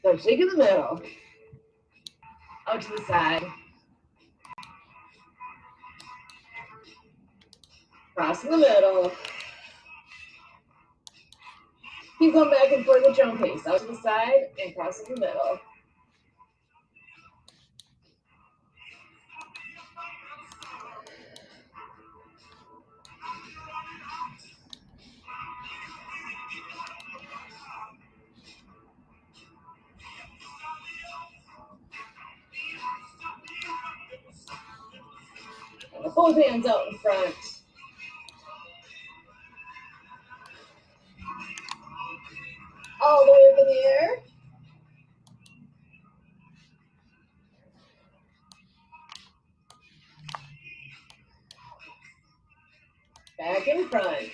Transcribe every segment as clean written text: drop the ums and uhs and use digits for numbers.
So shake in the middle. Out to the side. Cross in the middle. Keep going back and forth at your own pace. Out to the side and cross in the middle. And both hands out in front. All the way up in the air. Back in front.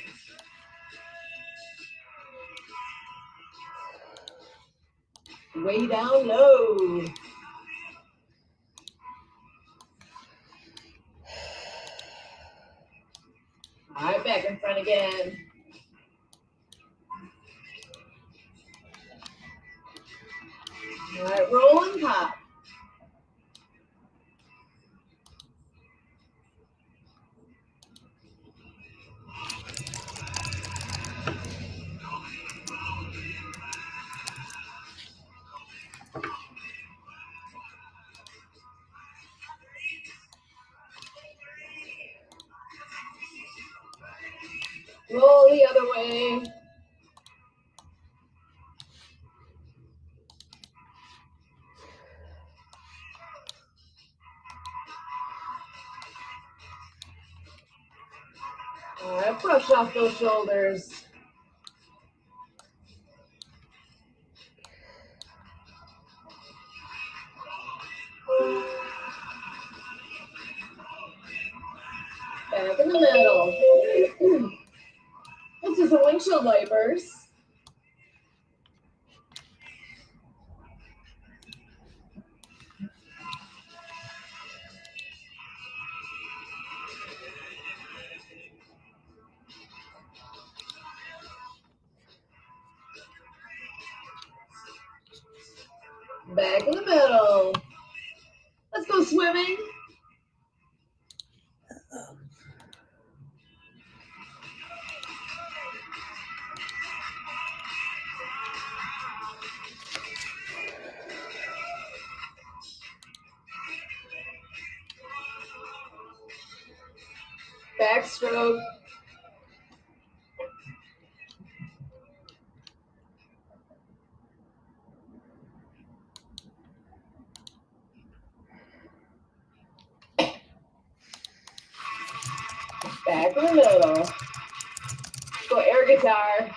Way down low. All right, back in front again. All right, roll and pop. Roll the other way. All right, brush off those shoulders. Back in the middle. Let's do some windshield wipers. Back in the middle. Let's go swimming. Backstroke. Back in the middle. Go air guitar.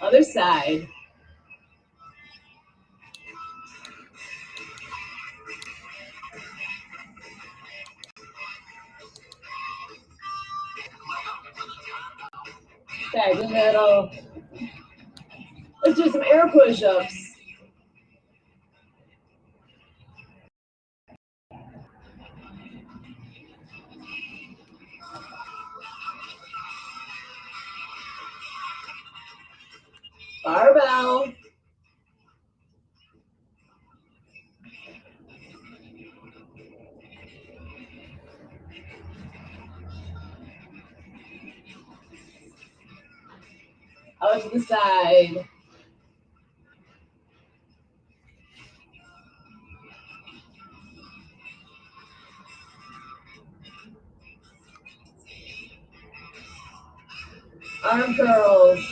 Other side. Back in the middle. Let's do some air push-ups. Barbell. Out to the side. Arm curls.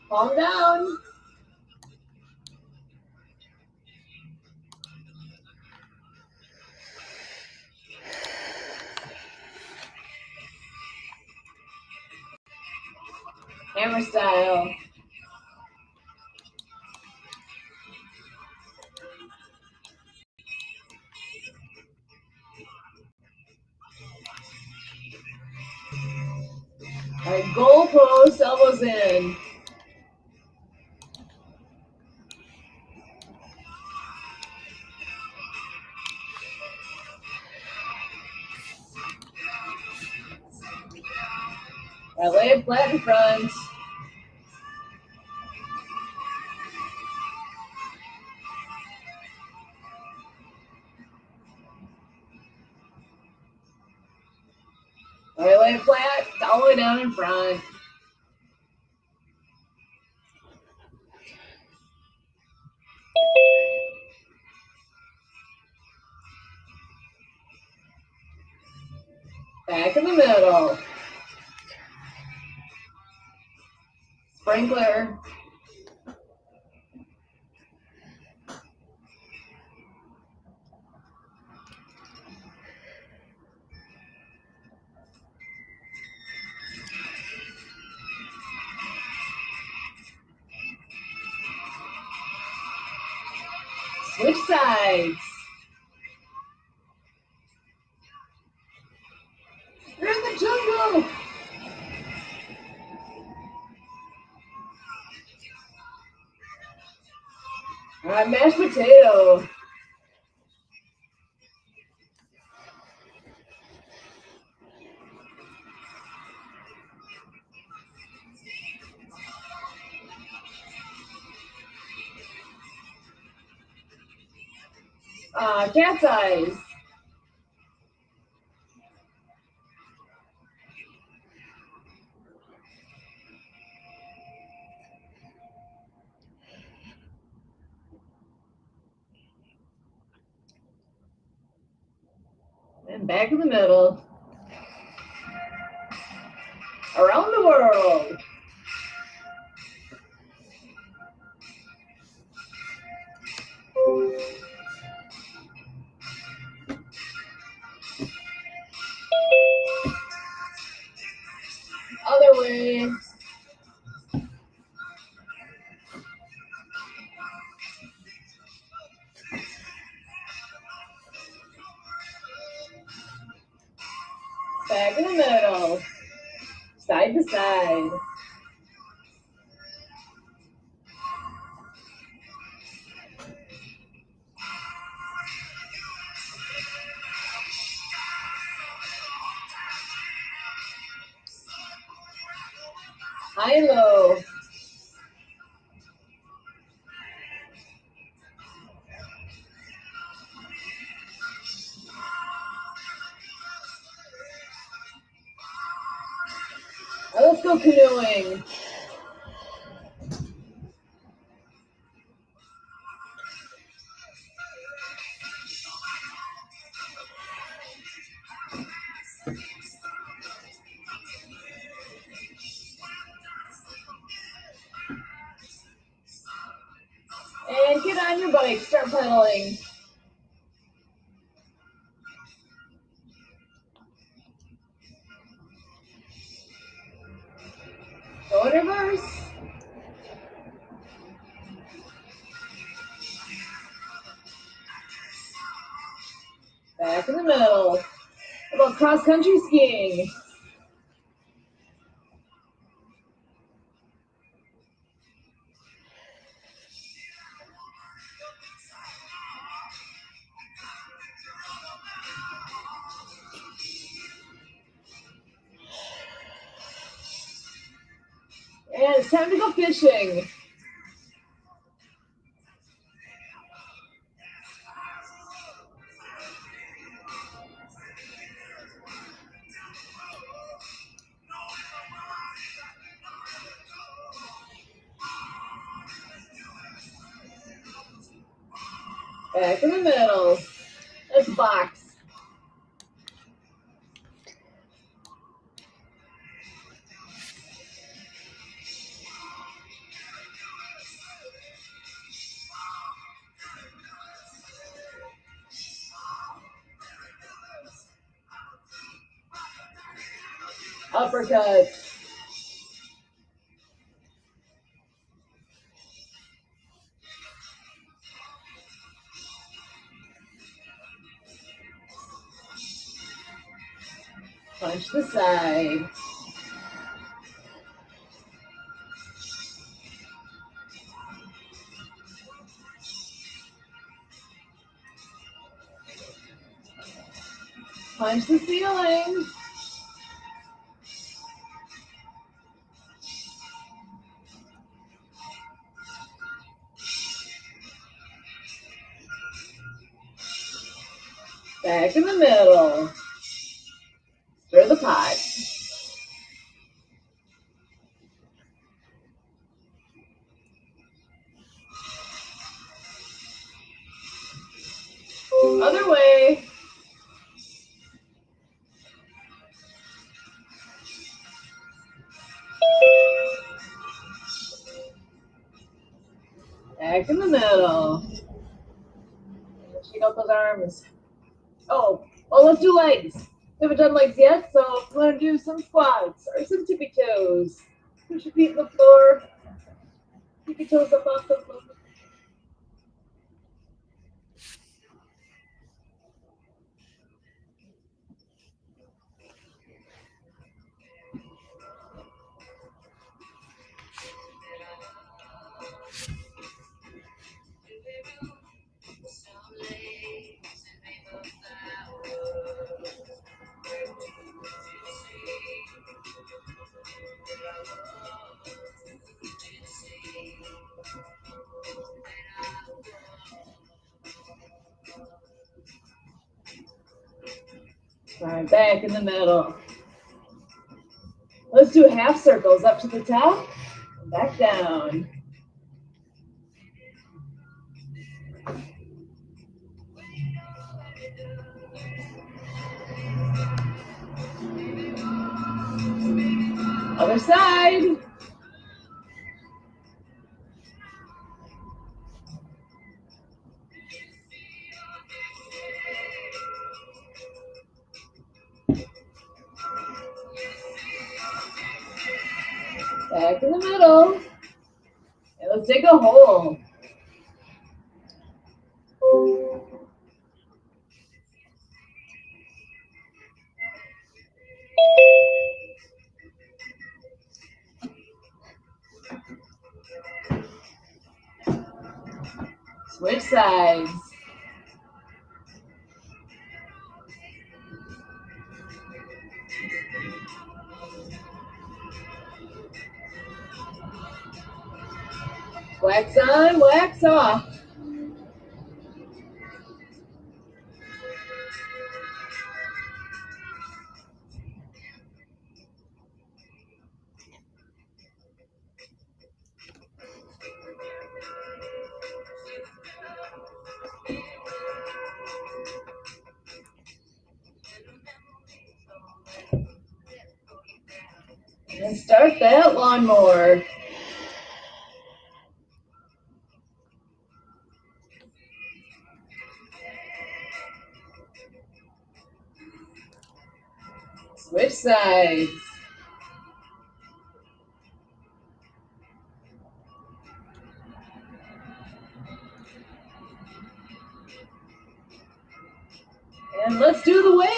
Calm down. Hammer style. close, elbows in. I lay it flat in front. I lay it flat, all the way down in front. Back in the middle. Sprinkler. Switch sides. You're in the jungle. All right, mashed potato. Cat's eyes. And back in the middle. Around the world. Other way. Back in the middle. Side to side. High and low. Now let's go canoeing. And get on your bike, start pedaling. Go in reverse. Back in the middle. How about cross-country skiing? And it's time to go fishing. Back in the middle. Let's box. Uppercut. Punch the side. Punch the ceiling. Back in the middle. Stir the pot. Other way. Back in the middle. Shake out those arms. Oh, let's do legs. We haven't done legs yet, so we want to do some squats or some tippy toes. Push your feet on the floor. Keep your toes up off the floor. All right, back in the middle. Let's do half circles up to the top and back down. Other side. Back in the middle. And let's dig a hole. Switch sides. Wax on, wax off. And start that lawnmower. Switch sides. And let's do the wave.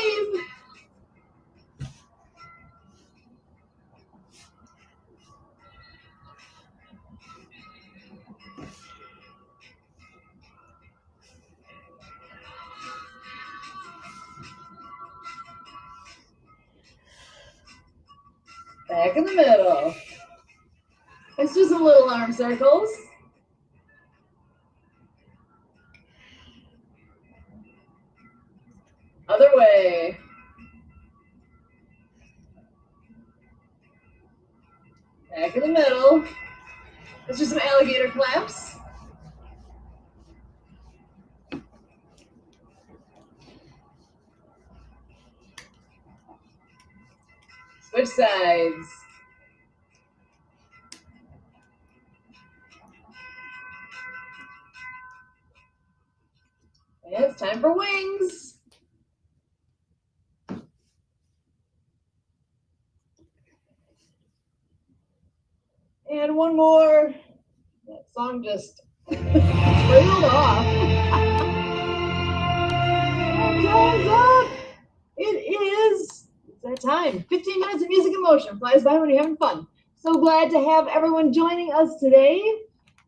Back in the middle. Let's do some little arm circles. Other way. Back in the middle. Let's do some alligator claps. Switch sides. And it's time for wings. And one more. That song just trailed off. Time's up. It's that time. 15 minutes of music and motion flies by when you're having fun. So glad to have everyone joining us today.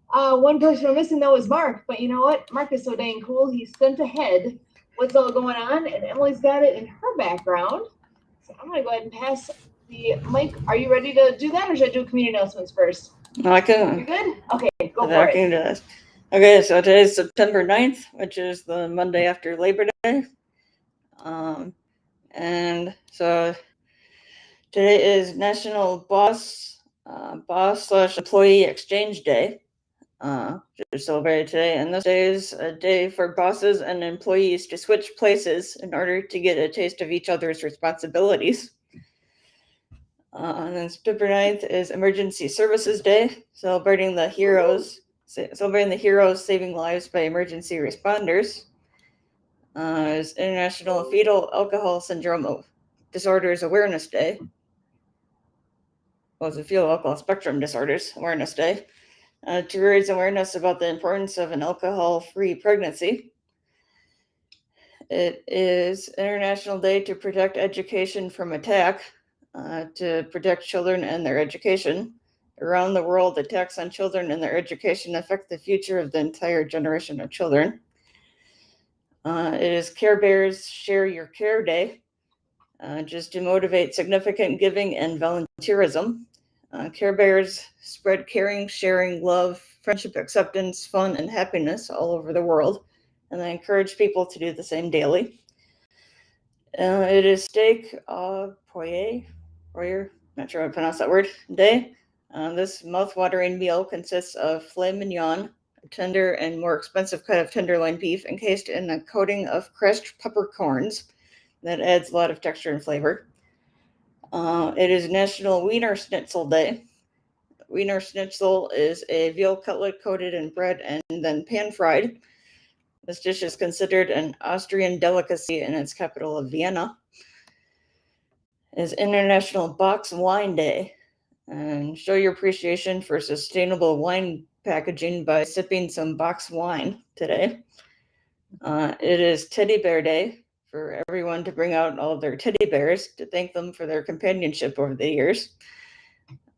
One person we're missing though is Mark, but you know what? Mark is so dang cool. He's sent ahead what's all going on, and Emily's got it in her background. So I'm going to go ahead and pass the mic. Are you ready to do that, or should I do community announcements first? No, I can. You good? Okay, go for I it. can do this. Okay, so today's September 9th, which is the Monday after Labor Day. And so today is National Boss/Employee Exchange Day. Just celebrated today, and this day is a day for bosses and employees to switch places in order to get a taste of each other's responsibilities. And then September 9th is Emergency Services Day, celebrating the heroes saving lives by emergency responders. Is International Fetal Alcohol Syndrome Disorders Awareness Day. Well, it's a Fetal Alcohol Spectrum Disorders Awareness Day. To raise awareness about the importance of an alcohol-free pregnancy. It is International Day to protect education from attack, to protect children and their education. Around the world, attacks on children and their education affect the future of the entire generation of children. It is Care Bears Share Your Care Day, just to motivate significant giving and volunteerism. Care Bears spread caring, sharing, love, friendship, acceptance, fun, and happiness all over the world, and I encourage people to do the same daily. It is Steak Poirier, not sure how to pronounce that word, Day. This mouth-watering meal consists of filet mignon, a tender and more expensive cut of tenderloin beef encased in a coating of crushed peppercorns that adds a lot of texture and flavor. It is National Wiener Schnitzel Day. Wiener Schnitzel is a veal cutlet coated in bread and then pan-fried. This dish is considered an Austrian delicacy in its capital of Vienna. It is International Box Wine Day. And show your appreciation for sustainable wine packaging by sipping some box wine today. It is Teddy Bear Day, for everyone to bring out all of their teddy bears to thank them for their companionship over the years.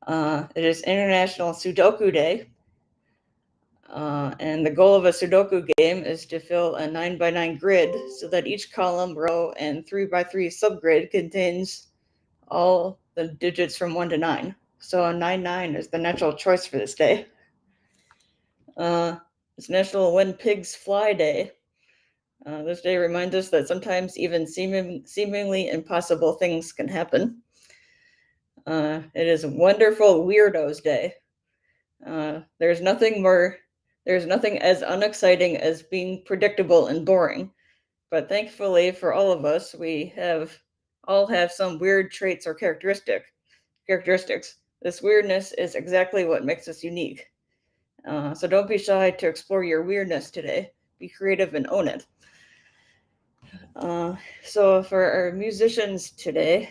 It is International Sudoku Day. And the goal of a Sudoku game is to fill a 9x9 grid so that each column, row, and 3x3 subgrid contains all the digits from 1 to 9. So 99 is the natural choice for this day. It's National When Pigs Fly Day. This day reminds us that sometimes even seemingly impossible things can happen. It is Wonderful Weirdos Day. There's nothing as unexciting as being predictable and boring. But thankfully for all of us, we all have some weird traits or characteristics. This weirdness is exactly what makes us unique. So don't be shy to explore your weirdness today. Be creative and own it. So for our musicians today,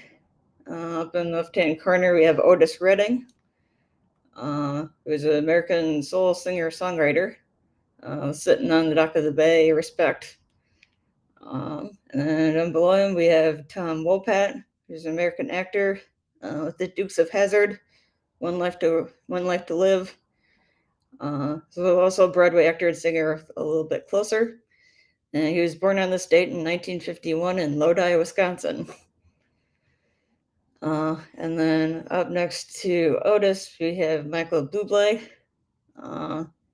up in the left-hand corner, we have Otis Redding, who's an American soul singer-songwriter, sitting on the dock of the bay, respect. And then down below him, we have Tom Wopat, who's an American actor, with the Dukes of Hazzard, One Life to Live. So also a Broadway actor and singer a little bit closer. And he was born on this date in 1951 in Lodi, Wisconsin. And then up next to Otis, we have Michael Bublé,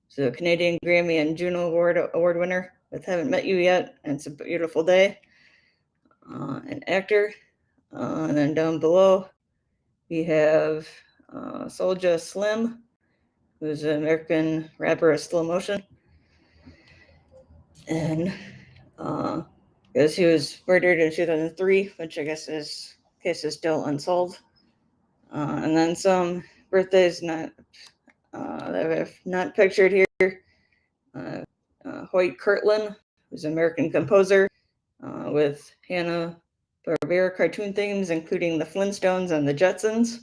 so Canadian Grammy and Juno Award winner with Haven't Met You Yet, and It's a Beautiful Day, an actor. And then down below, we have Soulja Slim, who's an American rapper of slow motion. And because he was murdered in 2003, which I guess case is still unsolved. And then some birthdays that I've not pictured here. Hoyt Curtin, who's an American composer, with Hanna-Barbera cartoon themes, including the Flintstones and the Jetsons.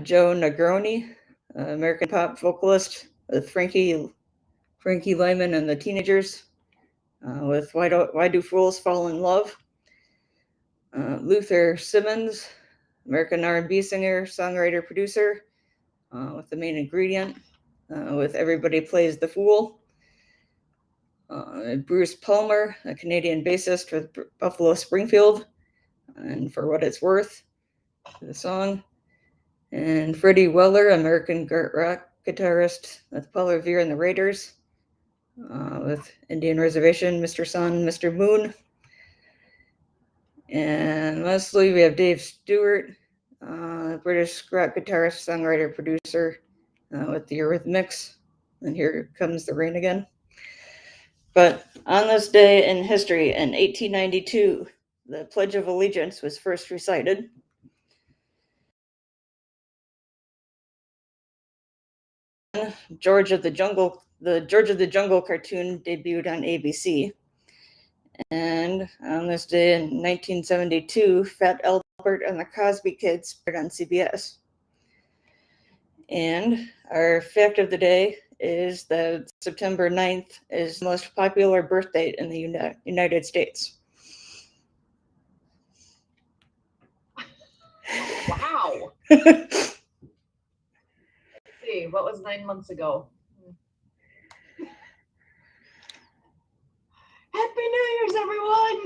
Joe Negroni, American pop vocalist, with Frankie Lyman and the Teenagers, with Why Do Fools Fall in Love. Luther Simmons, American R&B singer, songwriter, producer, with The Main Ingredient, with Everybody Plays the Fool. Bruce Palmer, a Canadian bassist with Buffalo Springfield, and For What It's Worth, the song. And Freddie Weller, American rock guitarist with Paul Revere and the Raiders, with Indian Reservation, Mr. Sun, Mr. Moon. And lastly, we have Dave Stewart, British rock guitarist, songwriter, producer, with the Eurythmics. And Here Comes the Rain Again. But on this day in history, in 1892, the Pledge of Allegiance was first recited. The George of the Jungle cartoon debuted on ABC. And on this day in 1972, Fat Albert and the Cosby Kids aired on CBS. And our fact of the day is that September 9th is the most popular birth date in the United States. Wow. Let's see, what was 9 months ago? Happy New Year's, everyone!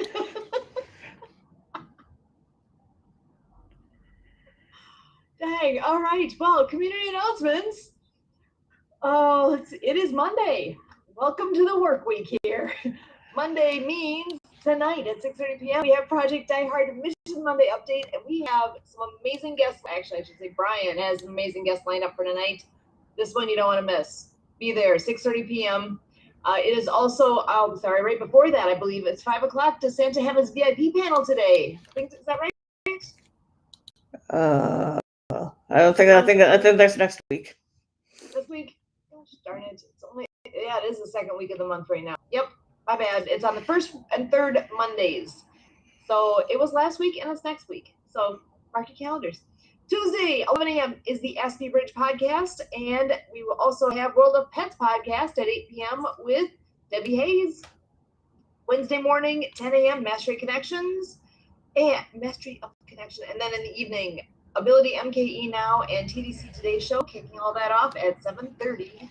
Dang, all right. Well, community announcements. It is Monday. Welcome to the work week here. Monday means tonight at 6:30 p.m. we have Project Die Hard Mission Monday update, and we have some amazing guests. Actually, I should say Brian has an amazing guest lined up for tonight. This one you don't want to miss. Be there, 6:30 p.m. It is also, right before that, I believe it's 5 o'clock to Santa Hannah's VIP panel today. Is that right? I think that's next week. This week? Gosh darn it. It is the second week of the month right now. Yep, my bad. It's on the first and third Mondays. So it was last week and it's next week. So mark your calendars. Tuesday, 11 a.m. is the Ask Me Bridge podcast. And we will also have World of Pets podcast at 8 p.m. with Debbie Hayes. Wednesday morning, 10 a.m., Mastery Connections. And Mastery of Connection. And then in the evening, Ability MKE Now and TDC Today Show, kicking all that off at 7:30